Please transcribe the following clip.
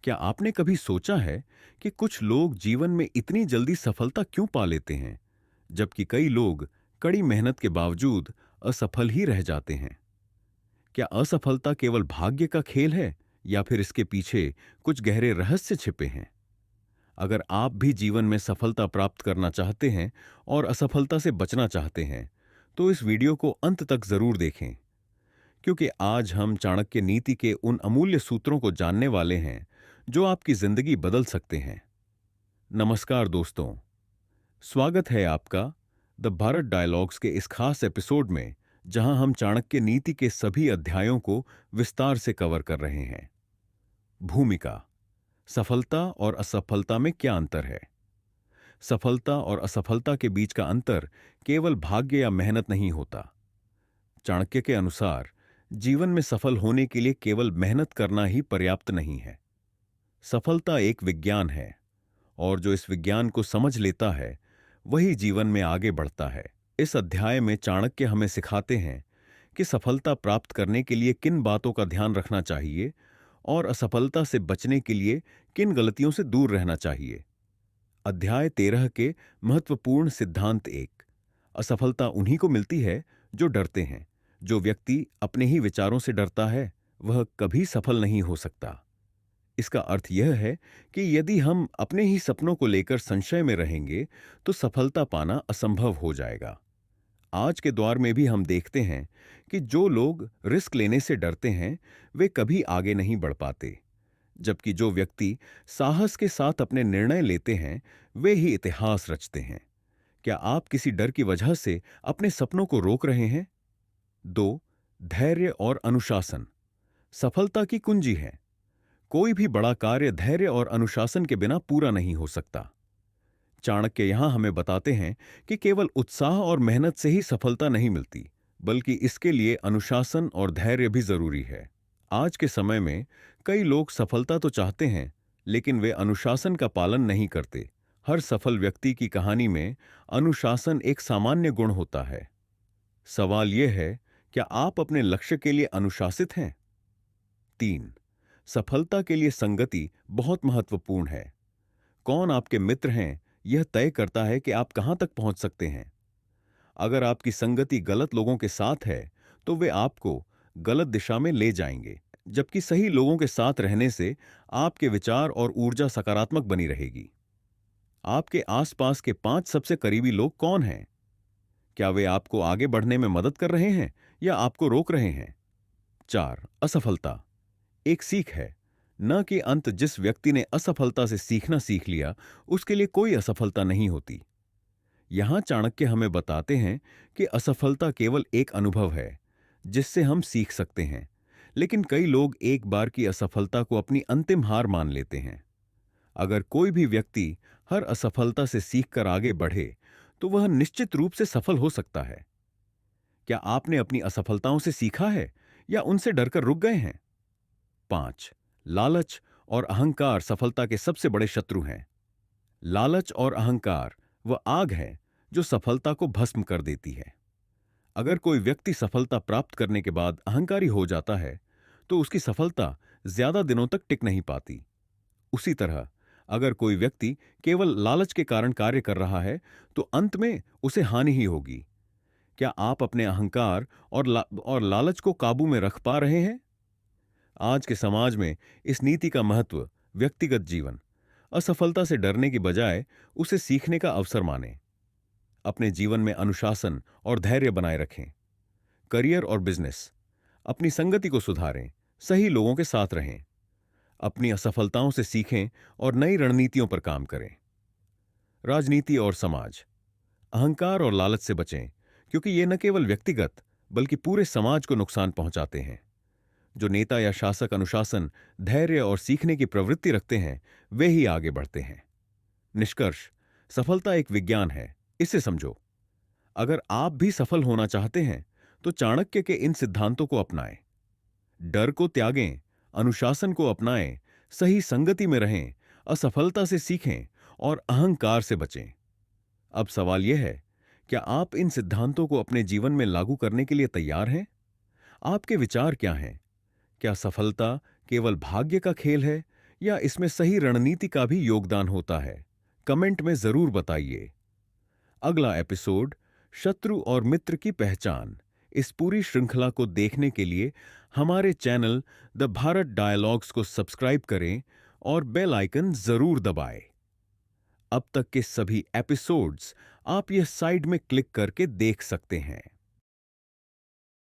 क्या आपने कभी सोचा है कि कुछ लोग जीवन में इतनी जल्दी सफलता क्यों पा लेते हैं, जबकि कई लोग कड़ी मेहनत के बावजूद असफल ही रह जाते हैं? क्या असफलता केवल भाग्य का खेल है या फिर इसके पीछे कुछ गहरे रहस्य छिपे हैं? अगर आप भी जीवन में सफलता प्राप्त करना चाहते हैं और असफलता से बचना चाहते हैं, तो इस वीडियो को अंत तक जरूर देखें, क्योंकि आज हम चाणक्य नीति के उन अमूल्य सूत्रों को जानने वाले हैं जो आपकी जिंदगी बदल सकते हैं। नमस्कार दोस्तों, स्वागत है आपका द भारत डायलॉग्स के इस खास एपिसोड में, जहां हम चाणक्य नीति के सभी अध्यायों को विस्तार से कवर कर रहे हैं। भूमिका: सफलता और असफलता में क्या अंतर है? सफलता और असफलता के बीच का अंतर केवल भाग्य या मेहनत नहीं होता। चाणक्य के अनुसार जीवन में सफल होने के लिए केवल मेहनत करना ही पर्याप्त नहीं है। सफलता एक विज्ञान है, और जो इस विज्ञान को समझ लेता है वही जीवन में आगे बढ़ता है। इस अध्याय में चाणक्य हमें सिखाते हैं कि सफलता प्राप्त करने के लिए किन बातों का ध्यान रखना चाहिए और असफलता से बचने के लिए किन गलतियों से दूर रहना चाहिए। अध्याय 13 के महत्वपूर्ण सिद्धांत 1: असफलता उन्हीं को मिलती है जो डरते हैं। जो व्यक्ति अपने ही विचारों से डरता है वह कभी सफल नहीं हो सकता। इसका अर्थ यह है कि यदि हम अपने ही सपनों को लेकर संशय में रहेंगे तो सफलता पाना असंभव हो जाएगा। आज के दौर में भी हम देखते हैं कि जो लोग रिस्क लेने से डरते हैं वे कभी आगे नहीं बढ़ पाते, जबकि जो व्यक्ति साहस के साथ अपने निर्णय लेते हैं वे ही इतिहास रचते हैं। क्या आप किसी डर की वजह से अपने सपनों को रोक रहे हैं? 2. धैर्य और अनुशासन सफलता की कुंजी है। कोई भी बड़ा कार्य धैर्य और अनुशासन के बिना पूरा नहीं हो सकता। चाणक्य यहां हमें बताते हैं कि केवल उत्साह और मेहनत से ही सफलता नहीं मिलती, बल्कि इसके लिए अनुशासन और धैर्य भी जरूरी है। आज के समय में कई लोग सफलता तो चाहते हैं, लेकिन वे अनुशासन का पालन नहीं करते। हर सफल व्यक्ति की कहानी में अनुशासन एक सामान्य गुण होता है। सवाल यह है, क्या आप अपने लक्ष्य के लिए अनुशासित हैं? 3. सफलता के लिए संगति बहुत महत्वपूर्ण है। कौन आपके मित्र हैं यह तय करता है कि आप कहां तक पहुंच सकते हैं। अगर आपकी संगति गलत लोगों के साथ है तो वे आपको गलत दिशा में ले जाएंगे, जबकि सही लोगों के साथ रहने से आपके विचार और ऊर्जा सकारात्मक बनी रहेगी। आपके आसपास के 5 सबसे करीबी लोग कौन हैं? क्या वे आपको आगे बढ़ने में मदद कर रहे हैं या आपको रोक रहे हैं? 4. असफलता एक सीख है, न कि अंत। जिस व्यक्ति ने असफलता से सीखना सीख लिया उसके लिए कोई असफलता नहीं होती। यहां चाणक्य हमें बताते हैं कि असफलता केवल एक अनुभव है जिससे हम सीख सकते हैं, लेकिन कई लोग एक बार की असफलता को अपनी अंतिम हार मान लेते हैं। अगर कोई भी व्यक्ति हर असफलता से सीखकर आगे बढ़े तो वह निश्चित रूप से सफल हो सकता है। क्या आपने अपनी असफलताओं से सीखा है या उनसे डरकर रुक गए हैं? 5. लालच और अहंकार सफलता के सबसे बड़े शत्रु हैं। लालच और अहंकार वह आग है जो सफलता को भस्म कर देती है। अगर कोई व्यक्ति सफलता प्राप्त करने के बाद अहंकारी हो जाता है तो उसकी सफलता ज्यादा दिनों तक टिक नहीं पाती। उसी तरह अगर कोई व्यक्ति केवल लालच के कारण कार्य कर रहा है तो अंत में उसे हानि ही होगी। क्या आप अपने अहंकार और लालच को काबू में रख पा रहे हैं? आज के समाज में इस नीति का महत्व व्यक्तिगत जीवन, असफलता से डरने की बजाय उसे सीखने का अवसर माने। अपने जीवन में अनुशासन और धैर्य बनाए रखें। करियर और बिजनेस, अपनी संगति को सुधारें, सही लोगों के साथ रहें। अपनी असफलताओं से सीखें और नई रणनीतियों पर काम करें। राजनीति और समाज, अहंकार और लालच से बचें, क्योंकि ये न केवल व्यक्तिगत बल्कि पूरे समाज को नुकसान पहुंचाते हैं। जो नेता या शासक अनुशासन, धैर्य और सीखने की प्रवृत्ति रखते हैं वे ही आगे बढ़ते हैं। निष्कर्ष: सफलता एक विज्ञान है, इसे समझो। अगर आप भी सफल होना चाहते हैं तो चाणक्य के इन सिद्धांतों को अपनाएं। डर को त्यागें, अनुशासन को अपनाएं, सही संगति में रहें, असफलता से सीखें और अहंकार से बचें। अब सवाल यह है, क्या आप इन सिद्धांतों को अपने जीवन में लागू करने के लिए तैयार हैं? आपके विचार क्या हैं? क्या सफलता केवल भाग्य का खेल है या इसमें सही रणनीति का भी योगदान होता है? कमेंट में जरूर बताइए। अगला एपिसोड, शत्रु और मित्र की पहचान। इस पूरी श्रृंखला को देखने के लिए हमारे चैनल द भारत डायलॉग्स को सब्सक्राइब करें और बेल आइकन जरूर दबाएं। अब तक के सभी एपिसोड्स आप यह साइड में क्लिक करके देख सकते हैं।